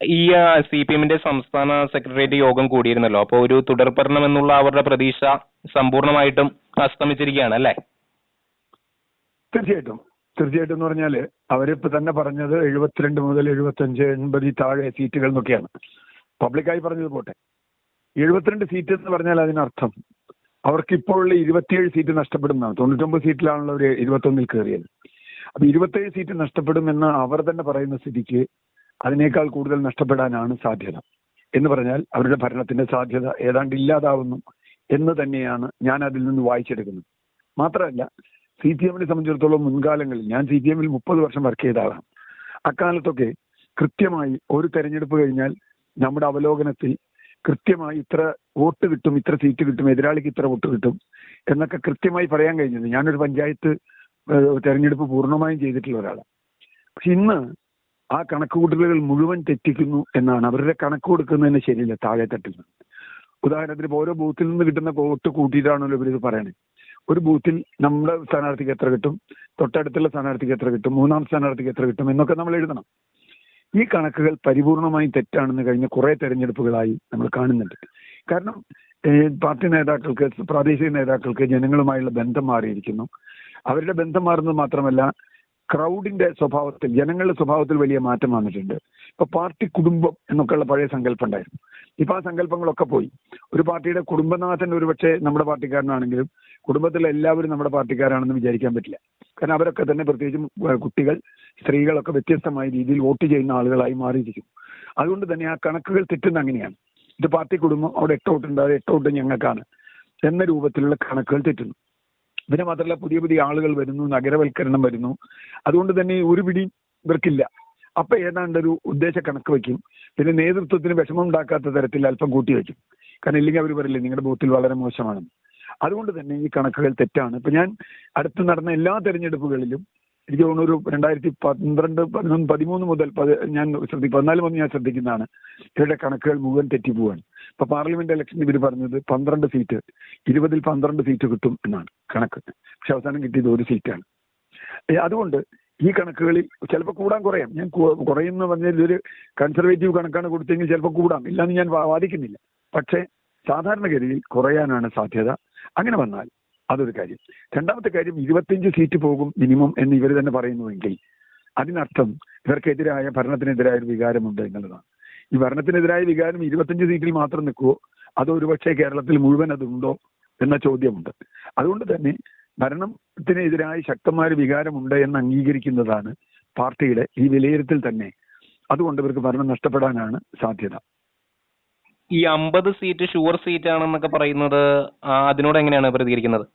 ഈ CPM-ന്റെ സംസ്ഥാന സെക്രട്ടേറിയറ്റ് യോഗം കൂടിയിരുന്നല്ലോ. അപ്പോൾ ഒരു തുടർഭരണം എന്നുള്ള അവരുടെ പ്രതീക്ഷ സമ്പൂർണ്ണമായിട്ടും അസ്തമിച്ചിരിക്കുകയാണ് അല്ലേ? തീർച്ചയായിട്ടും എന്ന് പറഞ്ഞാല് അവരിപ്പോ തന്നെ പറഞ്ഞത് 72 മുതൽ 75, 80 താഴെ സീറ്റുകൾ എന്നൊക്കെയാണ്. പബ്ലിക്കായി പറഞ്ഞത് പോട്ടെ. 72 സീറ്റ് എന്ന് പറഞ്ഞാൽ അതിനർത്ഥം അവർക്ക് ഇപ്പോഴുള്ള 27 സീറ്റ് നഷ്ടപ്പെടുന്നതാണ്. 99 സീറ്റിലാണല്ലോ അവർ 21-ൽ കയറിയത്. അപ്പൊ 27 സീറ്റ് നഷ്ടപ്പെടുമെന്ന് അവർ തന്നെ പറയുന്ന സ്ഥിതിക്ക് അതിനേക്കാൾ കൂടുതൽ നഷ്ടപ്പെടാനാണ് സാധ്യത. എന്ന് പറഞ്ഞാൽ അവരുടെ ഭരണത്തിന്റെ സാധ്യത ഏതാണ്ട് ഇല്ലാതാവുന്നു എന്ന് തന്നെയാണ് ഞാൻ അതിൽ നിന്ന് വായിച്ചെടുക്കുന്നത്. മാത്രമല്ല, CPM-നെ സംബന്ധിച്ചിടത്തോളം മുൻകാലങ്ങളിൽ ഞാൻ CPM-ൽ 30 വർഷം വർക്ക് ചെയ്ത ആളാണ്. അക്കാലത്തൊക്കെ കൃത്യമായി ഒരു തെരഞ്ഞെടുപ്പ് കഴിഞ്ഞാൽ നമ്മുടെ അവലോകനത്തിൽ കൃത്യമായി ഇത്ര വോട്ട് കിട്ടും, ഇത്ര സീറ്റ് കിട്ടും, എതിരാളിക്ക് ഇത്ര വോട്ട് കിട്ടും എന്നൊക്കെ കൃത്യമായി പറയാൻ കഴിഞ്ഞത്. ഞാനൊരു പഞ്ചായത്ത് തെരഞ്ഞെടുപ്പ് പൂർണ്ണമായും ചെയ്തിട്ടുള്ള ഒരാളാണ്. പക്ഷെ ഇന്ന് ആ കണക്കുകൂട്ടലുകൾ മുഴുവൻ തെറ്റിക്കുന്നു എന്നാണ്. അവരുടെ കണക്ക് കൊടുക്കുന്നതിന് ശരിയില്ല, താഴെ തട്ടിൽ നിന്ന്. ഉദാഹരണത്തിന് ഓരോ ബൂത്തിൽ നിന്ന് കിട്ടുന്ന വോട്ട് കൂട്ടിയിട്ടാണല്ലോ ഇവരിത് പറയണേ. ഒരു ബൂത്തിൽ നമ്മുടെ സ്ഥാനാർത്ഥിക്ക് എത്ര കിട്ടും, തൊട്ടടുത്തുള്ള സ്ഥാനാർത്ഥിക്ക് എത്ര കിട്ടും, മൂന്നാം സ്ഥാനാർത്ഥിക്ക് എത്ര കിട്ടും എന്നൊക്കെ നമ്മൾ എഴുതണം. ഈ കണക്കുകൾ പരിപൂർണമായും തെറ്റാണെന്ന് കഴിഞ്ഞ കുറെ തെരഞ്ഞെടുപ്പുകളായി നമ്മൾ കാണുന്നുണ്ട്. കാരണം പാർട്ടി നേതാക്കൾക്ക്, പ്രാദേശിക നേതാക്കൾക്ക് ജനങ്ങളുമായുള്ള ബന്ധം മാറിയിരിക്കുന്നു. അവരുടെ ബന്ധം മാറുന്നത് മാത്രമല്ല, ക്രൗഡിന്റെ സ്വഭാവത്തിൽ, ജനങ്ങളുടെ സ്വഭാവത്തിൽ വലിയ മാറ്റം വന്നിട്ടുണ്ട്. ഇപ്പൊ പാർട്ടി കുടുംബം എന്നൊക്കെയുള്ള പഴയ സങ്കല്പം ഉണ്ടായിരുന്നു. ഇപ്പൊ ആ സങ്കല്പങ്ങളൊക്കെ പോയി. ഒരു പാർട്ടിയുടെ കുടുംബനാഥൻ ഒരുപക്ഷെ നമ്മുടെ പാർട്ടിക്കാരനാണെങ്കിലും കുടുംബത്തിലെ എല്ലാവരും നമ്മുടെ പാർട്ടിക്കാരാണെന്ന് വിചാരിക്കാൻ പറ്റില്ല. കാരണം അവരൊക്കെ തന്നെ, പ്രത്യേകിച്ചും കുട്ടികൾ, സ്ത്രീകളൊക്കെ വ്യത്യസ്തമായ രീതിയിൽ വോട്ട് ചെയ്യുന്ന ആളുകളായി മാറിയിരിക്കും. അതുകൊണ്ട് തന്നെ ആ കണക്കുകൾ തെറ്റുന്ന അങ്ങനെയാണ്. ഇത് പാർട്ടി കുടുംബം, അവിടെ 8 വോട്ടുണ്ട്, അത് 8 വോട്ട് ഞങ്ങൾക്കാണ് എന്ന രൂപത്തിലുള്ള കണക്കുകൾ തെറ്റുന്നു. പിന്നെ മാത്രമല്ല, പുതിയ പുതിയ ആളുകൾ വരുന്നു, നഗരവൽക്കരണം വരുന്നു. അതുകൊണ്ട് തന്നെ ഒരു പിടി ഇവർക്കില്ല. അപ്പൊ ഏതാണ്ടൊരു ഉദ്ദേശ കണക്ക് വയ്ക്കും. പിന്നെ നേതൃത്വത്തിന് വിഷമം ഉണ്ടാക്കാത്ത തരത്തിൽ അല്പം കൂട്ടി വയ്ക്കും. കാരണം ഇല്ലെങ്കിൽ അവർ പറയില്ലേ നിങ്ങളുടെ ബൂത്തിൽ വളരെ മോശമാണെന്ന്. അതുകൊണ്ട് തന്നെ ഈ കണക്കുകൾ തെറ്റാണ്. ഇപ്പൊ ഞാൻ അടുത്ത് നടന്ന എല്ലാ തെരഞ്ഞെടുപ്പുകളിലും എനിക്ക് തോന്നുന്നു ഒരു 2012, 11, 13 മുതൽ ഞാൻ 14 മുതൽ ഞാൻ ശ്രദ്ധിക്കുന്നതാണ്, ഇവരുടെ കണക്കുകൾ മുഴുവൻ തെറ്റിപ്പോവാണ്. ഇപ്പൊ പാർലമെന്റ് ഇലക്ഷൻ ഇവർ പറഞ്ഞത് 12 സീറ്റ്, 20-ൽ 12 സീറ്റ് കിട്ടും എന്നാണ് കണക്ക്. പക്ഷെ അവസാനം കിട്ടിയത് 1 സീറ്റാണ്. അതുകൊണ്ട് ഈ കണക്കുകളിൽ ചിലപ്പോൾ കൂടാൻ കുറയാം. ഞാൻ കുറയുന്ന പറഞ്ഞാൽ ഇതൊരു കൺസർവേറ്റീവ് കണക്കാണ് കൊടുത്തെങ്കിൽ ചിലപ്പോൾ കൂടാം, ഇല്ലാന്ന് ഞാൻ വാദിക്കുന്നില്ല. പക്ഷേ സാധാരണഗതിയിൽ കുറയാനാണ് സാധ്യത. അങ്ങനെ വന്നാൽ അതൊരു കാര്യം. രണ്ടാമത്തെ കാര്യം, 25 സീറ്റ് പോകും മിനിമം എന്ന് ഇവർ തന്നെ പറയുന്നുവെങ്കിൽ അതിനർത്ഥം ഇവർക്കെതിരായ, ഭരണത്തിനെതിരായ ഒരു വികാരമുണ്ട് എന്നുള്ളതാണ്. ഈ ഭരണത്തിനെതിരായ വികാരം 25 സീറ്റിൽ മാത്രം നിൽക്കുമോ അതോ ഒരുപക്ഷെ കേരളത്തിൽ മുഴുവൻ അതുണ്ടോ എന്ന ചോദ്യമുണ്ട്. അതുകൊണ്ട് തന്നെ ഭരണത്തിനെതിരായ ശക്തമായ വികാരമുണ്ട് എന്ന് അംഗീകരിക്കുന്നതാണ് പാർട്ടിയുടെ ഈ വിലയിരുത്തൽ തന്നെ. അതുകൊണ്ട് ഇവർക്ക് ഭരണം നഷ്ടപ്പെടാനാണ് സാധ്യത. ഈ 50 സീറ്റ് ഷുവർ സീറ്റ് ആണെന്നൊക്കെ പറയുന്നത്, അതിനോട് എങ്ങനെയാണ് പ്രതികരിക്കുന്നത്?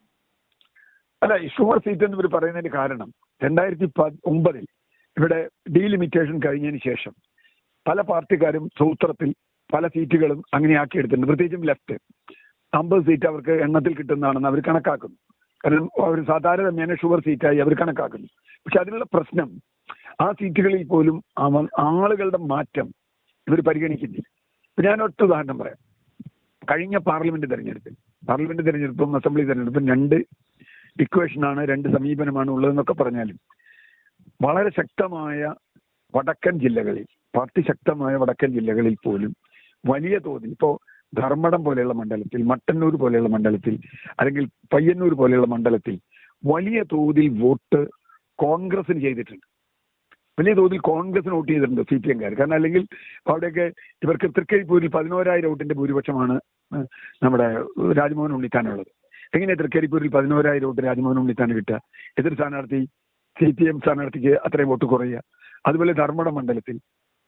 അല്ല, ഈ ഷുവർ സീറ്റ് എന്ന് ഇവർ പറയുന്നതിന് കാരണം 2009-ൽ ഇവിടെ ഡീലിമിറ്റേഷൻ കഴിഞ്ഞതിന് ശേഷം പല പാർട്ടിക്കാരും സൂത്രത്തിൽ പല സീറ്റുകളും അങ്ങനെ ആക്കിയെടുത്തിട്ടുണ്ട്. പ്രത്യേകിച്ചും ലെഫ്റ്റ് 50 സീറ്റ് അവർക്ക് എണ്ണത്തിൽ കിട്ടുന്നതാണെന്ന് അവർ കണക്കാക്കുന്നു. കാരണം അവർ സാധാരണ തന്നെയാണ് ഷുവർ സീറ്റായി അവർ കണക്കാക്കുന്നു. പക്ഷെ അതിനുള്ള പ്രശ്നം, ആ സീറ്റുകളിൽ പോലും ആളുകളുടെ മാറ്റം ഇവർ പരിഗണിക്കുന്നില്ല. ഇപ്പൊ ഞാൻ ഒറ്റ ഉദാഹരണം പറയാം. കഴിഞ്ഞ പാർലമെന്റ് തെരഞ്ഞെടുപ്പും അസംബ്ലി തെരഞ്ഞെടുപ്പും 2 ഇക്വേഷനാണ്, 2 സമീപനമാണ് ഉള്ളതെന്നൊക്കെ പറഞ്ഞാലും വളരെ ശക്തമായ വടക്കൻ ജില്ലകളിൽ, പാർട്ടി ശക്തമായ വടക്കൻ ജില്ലകളിൽ പോലും വലിയ തോതിൽ, ഇപ്പോ ധർമ്മടം പോലെയുള്ള മണ്ഡലത്തിൽ, മട്ടന്നൂർ പോലെയുള്ള മണ്ഡലത്തിൽ, അല്ലെങ്കിൽ പയ്യന്നൂർ പോലെയുള്ള മണ്ഡലത്തിൽ വലിയ തോതിൽ വോട്ട് കോൺഗ്രസിന് ചെയ്തിട്ടുണ്ട്. വലിയ തോതിൽ കോൺഗ്രസിന് വോട്ട് ചെയ്തിട്ടുണ്ട് CPM-കാർ. കാരണം അല്ലെങ്കിൽ അവിടെയൊക്കെ ഇവർക്ക് തൃക്കരിപ്പൂരിൽ 11,000 വോട്ടിന്റെ ഭൂരിപക്ഷമാണ് നമ്മുടെ രാജ്മോഹൻ ഉണ്ണിത്താനുള്ളത്. എങ്ങനെയാണ് തൃക്കരിപ്പൂരിൽ 11,000 വോട്ട് രാജ്മോഹൻ ഉണ്ണിത്താന് കിട്ടുക? എതിർ സ്ഥാനാർത്ഥി CPM സ്ഥാനാർത്ഥിക്ക് അത്രയും വോട്ട് കുറയുക. അതുപോലെ ധർമ്മട മണ്ഡലത്തിൽ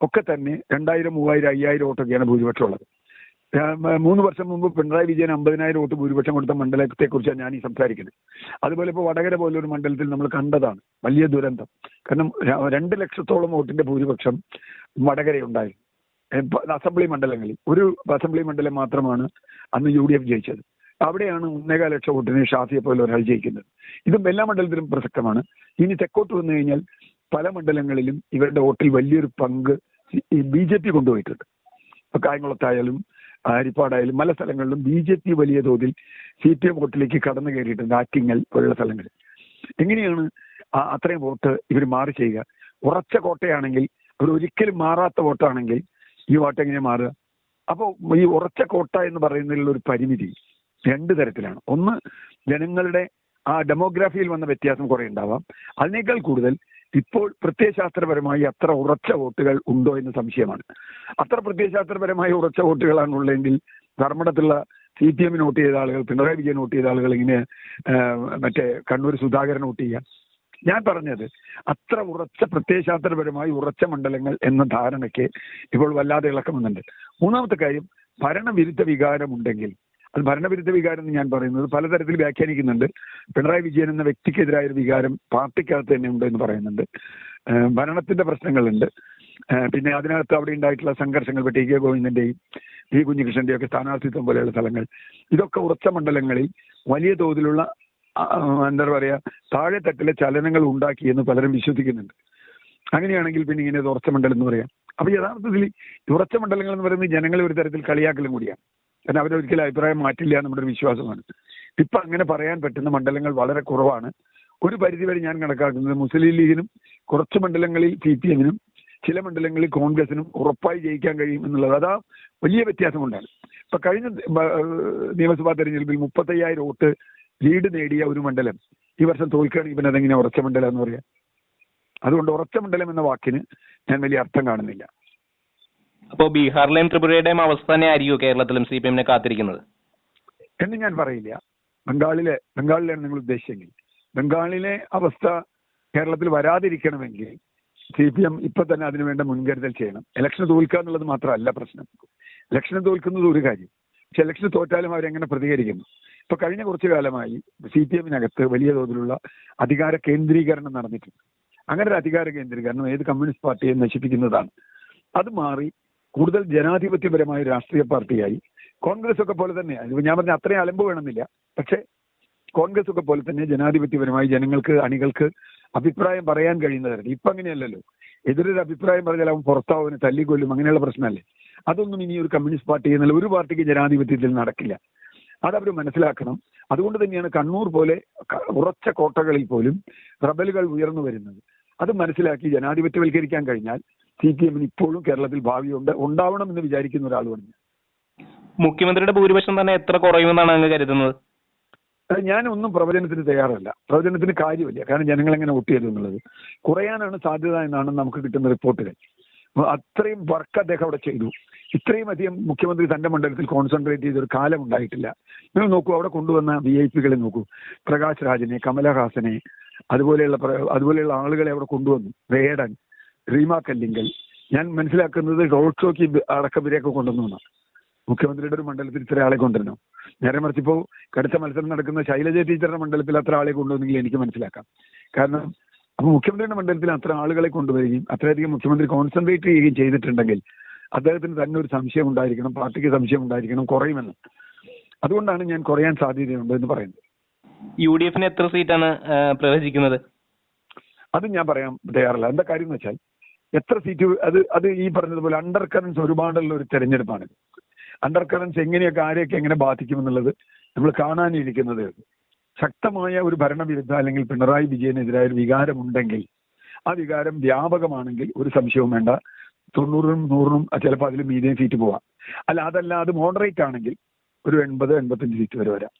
ഒക്കെ തന്നെ 2,000, 3,000, 5,000 വോട്ടൊക്കെയാണ് ഭൂരിപക്ഷം ഉള്ളത്. 3 വർഷം മുമ്പ് പിണറായി വിജയൻ 50,000 വോട്ട് ഭൂരിപക്ഷം കൊടുത്ത മണ്ഡലത്തെ കുറിച്ചാണ് ഞാൻ ഈ സംസാരിക്കുന്നത്. അതുപോലെ ഇപ്പോൾ വടകര പോലൊരു മണ്ഡലത്തിൽ നമ്മൾ കണ്ടതാണ് വലിയ ദുരന്തം. കാരണം 2 ലക്ഷത്തോളം വോട്ടിന്റെ ഭൂരിപക്ഷം വടകരയുണ്ടായിരുന്നു. അസംബ്ലി മണ്ഡലങ്ങളിൽ ഒരു അസംബ്ലി മണ്ഡലം മാത്രമാണ് അന്ന് UDF ജയിച്ചത്. അവിടെയാണ് 1.25 ലക്ഷം വോട്ടിന് ഷാഫിയെ പോലെ ഒരാൾ ജയിക്കുന്നത്. ഇതും എല്ലാ മണ്ഡലത്തിലും പ്രസക്തമാണ്. ഇനി തെക്കോട്ട് വന്നു കഴിഞ്ഞാൽ പല മണ്ഡലങ്ങളിലും ഇവരുടെ വോട്ടിൽ വലിയൊരു പങ്ക് BJP കൊണ്ടുപോയിട്ടുണ്ട്. ഇപ്പൊ കായംകുളത്തായാലും ഹരിപ്പാടായാലും പല സ്ഥലങ്ങളിലും BJP വലിയ തോതിൽ CPM വോട്ടിലേക്ക് കടന്നു കയറിയിട്ടുണ്ട്. ആറ്റിങ്ങൽ പോലുള്ള സ്ഥലങ്ങളിൽ. എങ്ങനെയാണ് അത്രയും വോട്ട് ഇവർ മാറി ചെയ്യുക? ഉറച്ച കോട്ടയാണെങ്കിൽ, അവർ ഒരിക്കലും മാറാത്ത വോട്ടാണെങ്കിൽ ഈ വോട്ട് എങ്ങനെ മാറുക? അപ്പോൾ ഈ ഉറച്ച കോട്ട എന്ന് പറയുന്നതിലുള്ള ഒരു പരിമിതി രണ്ട് തരത്തിലാണ്. ഒന്ന്, ജനങ്ങളുടെ ആ ഡെമോഗ്രാഫിയിൽ വന്ന വ്യത്യാസം കുറെ ഉണ്ടാവാം. അതിനേക്കാൾ കൂടുതൽ ഇപ്പോൾ പ്രത്യയശാസ്ത്രപരമായി അത്ര ഉറച്ച വോട്ടുകൾ ഉണ്ടോ എന്ന് സംശയമാണ്. അത്ര പ്രത്യയശാസ്ത്രപരമായി ഉറച്ച വോട്ടുകളാണ് ഉള്ളതെങ്കിൽ ധർമ്മടത്തുള്ള CPM വോട്ട് ചെയ്ത ആളുകൾ, പിണറായി വിജയൻ വോട്ട് ചെയ്ത ആളുകൾ ഇങ്ങനെ മറ്റേ കണ്ണൂർ സുധാകരൻ വോട്ട് ചെയ്യുക. ഞാൻ പറഞ്ഞത് അത്ര ഉറച്ച പ്രത്യയശാസ്ത്രപരമായി ഉറച്ച മണ്ഡലങ്ങൾ എന്ന ധാരണയ്ക്ക് ഇപ്പോൾ വല്ലാതെ ഇളക്കം വന്നിട്ടുണ്ട്. മൂന്നാമത്തെ കാര്യം, ഭരണവിരുദ്ധ വികാരം ഉണ്ടെങ്കിൽ, അത് ഭരണവിരുദ്ധ വികാരം എന്ന് ഞാൻ പറയുന്നത് പലതരത്തിൽ വ്യാഖ്യാനിക്കുന്നുണ്ട്. പിണറായി വിജയൻ എന്ന വ്യക്തിക്കെതിരായ ഒരു വികാരം പാർട്ടിക്കകത്ത് തന്നെ ഉണ്ട് എന്ന് പറയുന്നുണ്ട്. ഭരണത്തിന്റെ പ്രശ്നങ്ങളുണ്ട്. പിന്നെ അതിനകത്ത് അവിടെ ഉണ്ടായിട്ടുള്ള സംഘർഷങ്ങൾ, ടി കെ ഗോവിന്ദന്റെയും വി കുഞ്ഞികൃഷ്ണന്റെയും ഒക്കെ സ്ഥാനാർത്ഥിത്വം പോലെയുള്ള സ്ഥലങ്ങൾ, ഇതൊക്കെ ഉറച്ച മണ്ഡലങ്ങളിൽ വലിയ തോതിലുള്ള എന്താ പറയാ താഴെത്തട്ടിലെ ചലനങ്ങൾ ഉണ്ടാക്കിയെന്ന് പലരും വിശ്വസിക്കുന്നുണ്ട്. അങ്ങനെയാണെങ്കിൽ പിന്നെ ഇങ്ങനെ ഇത് ഉറച്ച മണ്ഡലം എന്ന് പറയാം. അപ്പൊ യഥാർത്ഥത്തിൽ ഉറച്ച മണ്ഡലങ്ങൾ എന്ന് പറയുന്നത് ജനങ്ങളെ ഒരു തരത്തിൽ കളിയാക്കലും കൂടിയാണ്. കാരണം അവരൊരിക്കലും അഭിപ്രായം മാറ്റില്ല നമ്മുടെ ഒരു വിശ്വാസമാണ്. ഇപ്പൊ അങ്ങനെ പറയാൻ പറ്റുന്ന മണ്ഡലങ്ങൾ വളരെ കുറവാണ്. ഒരു പരിധിവരെ ഞാൻ കണക്കാക്കുന്നത് മുസ്ലിം ലീഗിനും കുറച്ച് മണ്ഡലങ്ങളിൽ CPM-നും ചില മണ്ഡലങ്ങളിൽ കോൺഗ്രസിനും ഉറപ്പായി ജയിക്കാൻ കഴിയും എന്നുള്ളത്. അതാ വലിയ വ്യത്യാസം കൊണ്ടാണ്. ഇപ്പൊ കഴിഞ്ഞ നിയമസഭാ തെരഞ്ഞെടുപ്പിൽ 35,000 വോട്ട് ലീഡ് നേടിയ ഒരു മണ്ഡലം ഈ വർഷം തോൽക്കുകയാണെങ്കിൽ പിന്നെ അതെങ്ങനെ ഉറച്ച മണ്ഡലം എന്ന് പറയാം? അതുകൊണ്ട് ഉറച്ച മണ്ഡലം എന്ന വാക്കിന് ഞാൻ വലിയ അർത്ഥം കാണുന്നില്ല. അപ്പോൾ ബീഹാറിലെയും ത്രിപുരയുടെയും അവസ്ഥ തന്നെ ആയിരിക്കും കേരളത്തിലും CPM-നെ കാത്തിരിക്കുന്നത് എന്ന് ഞാൻ പറയില്ല. ബംഗാളിലാണ് നിങ്ങൾ ഉദ്ദേശിച്ചെങ്കിൽ, ബംഗാളിലെ അവസ്ഥ കേരളത്തിൽ വരാതിരിക്കണമെങ്കിൽ CPM ഇപ്പൊ തന്നെ അതിനുവേണ്ട മുൻകരുതൽ ചെയ്യണം. ഇലക്ഷന് തോൽക്കുക എന്നുള്ളത് മാത്രമല്ല പ്രശ്നം. ഇലക്ഷന് തോൽക്കുന്നത് ഒരു കാര്യം, പക്ഷെ ഇലക്ഷന് തോറ്റാലും അവരെങ്ങനെ പ്രതികരിക്കുന്നു? ഇപ്പൊ കഴിഞ്ഞ കുറച്ചു കാലമായി CPM-നകത്ത് വലിയ തോതിലുള്ള അധികാര കേന്ദ്രീകരണം നടന്നിട്ടുണ്ട്. അങ്ങനെ ഒരു അധികാര കേന്ദ്രീകരണം ഏത് കമ്മ്യൂണിസ്റ്റ് പാർട്ടിയെ നശിപ്പിക്കുന്നതാണ്. അത് മാറി കൂടുതൽ ജനാധിപത്യപരമായ രാഷ്ട്രീയ പാർട്ടിയായി കോൺഗ്രസ് ഒക്കെ പോലെ തന്നെയാണ്. ഞാൻ പറഞ്ഞ അത്രയും അലമ്പ് വേണമെന്നില്ല, പക്ഷെ കോൺഗ്രസ് ഒക്കെ പോലെ തന്നെ ജനാധിപത്യപരമായി ജനങ്ങൾക്ക്, അണികൾക്ക് അഭിപ്രായം പറയാൻ കഴിയുന്ന തരത്തിൽ. ഇപ്പൊ അങ്ങനെയല്ലല്ലോ. എതിരൊരു അഭിപ്രായം പറഞ്ഞാൽ അവൻ പുറത്താവുന്ന തല്ലിക്കൊല്ലും, അങ്ങനെയുള്ള പ്രശ്നമല്ലേ. അതൊന്നും ഇനി ഒരു കമ്മ്യൂണിസ്റ്റ് പാർട്ടി എന്നല്ല ഒരു പാർട്ടിക്ക് ജനാധിപത്യത്തിൽ നടക്കില്ല. അതവർ മനസ്സിലാക്കണം. അതുകൊണ്ട് തന്നെയാണ് കണ്ണൂർ പോലെ ഉറച്ച കോട്ടകളിൽ പോലും റബലുകൾ ഉയർന്നു വരുന്നത്. അത് മനസ്സിലാക്കി ജനാധിപത്യവൽക്കരിക്കാൻ കഴിഞ്ഞാൽ CPM-ന് ഇപ്പോഴും കേരളത്തിൽ ഭാവിയുണ്ട്, ഉണ്ടാവണം എന്ന് വിചാരിക്കുന്ന ഒരാളുമാണ് ഞാൻ. മുഖ്യമന്ത്രിയുടെ ഭൂരിപക്ഷം തന്നെ എത്ര കുറയുമെന്നാണ് അങ്ങ് കരുതുന്നത്? ഞാനൊന്നും പ്രവചനത്തിന് തയ്യാറല്ല. പ്രവചനത്തിന് കാര്യമില്ല. കാരണം ജനങ്ങൾ എങ്ങനെ വോട്ട് ചെയ്തു എന്നുള്ളത് കുറയാനാണ് സാധ്യത എന്നാണ് നമുക്ക് കിട്ടുന്ന റിപ്പോർട്ടുകൾ. അത്രയും വർക്ക് അദ്ദേഹം അവിടെ ചെയ്തു. ഇത്രയും അധികം മുഖ്യമന്ത്രി തന്റെ മണ്ഡലത്തിൽ കോൺസെൻട്രേറ്റ് ചെയ്തൊരു കാലം ഉണ്ടായിട്ടില്ല. നിങ്ങൾ നോക്കൂ, അവിടെ കൊണ്ടുവന്ന VIP-കളെ നോക്കൂ. പ്രകാശ് രാജിനെ, കമലഹാസനെ, അതുപോലെയുള്ള ആളുകളെ അവിടെ കൊണ്ടുവന്നു. വേടൻ, റീമ കല്ലിങ്കൽ. ഞാൻ മനസ്സിലാക്കുന്നത് റോഡ് ഷോയ്ക്ക് അടക്കം ഇവരെയൊക്കെ കൊണ്ടുവന്നു. മുഖ്യമന്ത്രിയുടെ ഒരു മണ്ഡലത്തിൽ ഇത്ര ആളെ കൊണ്ടുവരണോ? നേരെ മറിച്ച് ഇപ്പോൾ കടുത്ത മത്സരം നടക്കുന്ന ശൈലജ ടീച്ചറുടെ മണ്ഡലത്തിൽ അത്ര ആളെ കൊണ്ടുവന്നെങ്കിൽ എനിക്ക് മനസ്സിലാക്കാം. കാരണം അപ്പൊ മുഖ്യമന്ത്രിയുടെ മണ്ഡലത്തിൽ അത്ര ആളുകളെ കൊണ്ടുവരികയും അത്രയധികം മുഖ്യമന്ത്രി കോൺസെൻട്രേറ്റ് ചെയ്യുകയും ചെയ്തിട്ടുണ്ടെങ്കിൽ അദ്ദേഹത്തിന് തന്നെ ഒരു സംശയം ഉണ്ടായിരിക്കണം, പാർട്ടിക്ക് സംശയം ഉണ്ടായിരിക്കണം കുറയുമെന്ന്. അതുകൊണ്ടാണ് ഞാൻ കുറയാൻ സാധ്യതയുണ്ട് എന്ന് പറയുന്നത്. UDF-ന് എത്ര സീറ്റാണ് പ്രവചിക്കുന്നത്? അത് ഞാൻ പറയാൻ തയ്യാറല്ല. എന്താ കാര്യം എന്ന് വെച്ചാൽ എത്ര സീറ്റ്, അത് ഈ പറഞ്ഞതുപോലെ അണ്ടർ കറൻസ് ഒരുപാടുള്ള ഒരു തെരഞ്ഞെടുപ്പാണ്. അണ്ടർ കറൻസ് എങ്ങനെയൊക്കെ ആരെയൊക്കെ എങ്ങനെ ബാധിക്കുമെന്നുള്ളത് നമ്മൾ കാണാനിരിക്കുന്നത്. ശക്തമായ ഒരു ഭരണവിരുദ്ധ അല്ലെങ്കിൽ പിണറായി വിജയനെതിരായ ഒരു വികാരമുണ്ടെങ്കിൽ, ആ വികാരം വ്യാപകമാണെങ്കിൽ ഒരു സംശയവും വേണ്ട, 90-നും 100-നും ചിലപ്പോൾ അതിൽ മീഡിയം സീറ്റ് പോവാം. അതല്ല അത് മോഡറേറ്റ് ആണെങ്കിൽ ഒരു 80-85 സീറ്റ് വരെ വരാം.